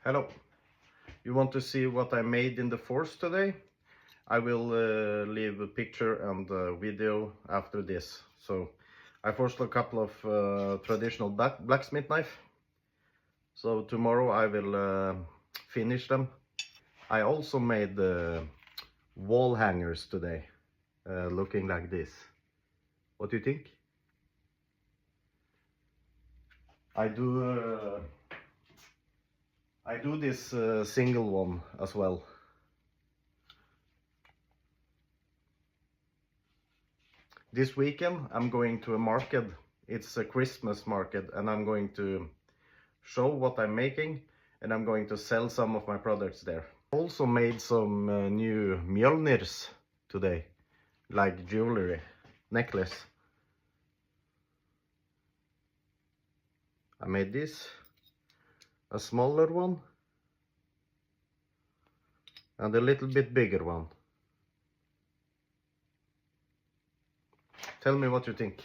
Hello. You want to see what I made in the forest today? I will leave a picture and a video after this. So I forged a couple of traditional blacksmith knife. So tomorrow I will finish them. I also made wall hangers today, looking like this. What do you think? I do this single one as well. This weekend I'm going to a market. It's a Christmas market, and I'm going to show what I'm making, and I'm going to sell some of my products there. I also made some new Mjolnirs today, like jewelry, necklace. I made this, a smaller one, and a little bit bigger one. Tell me what you think.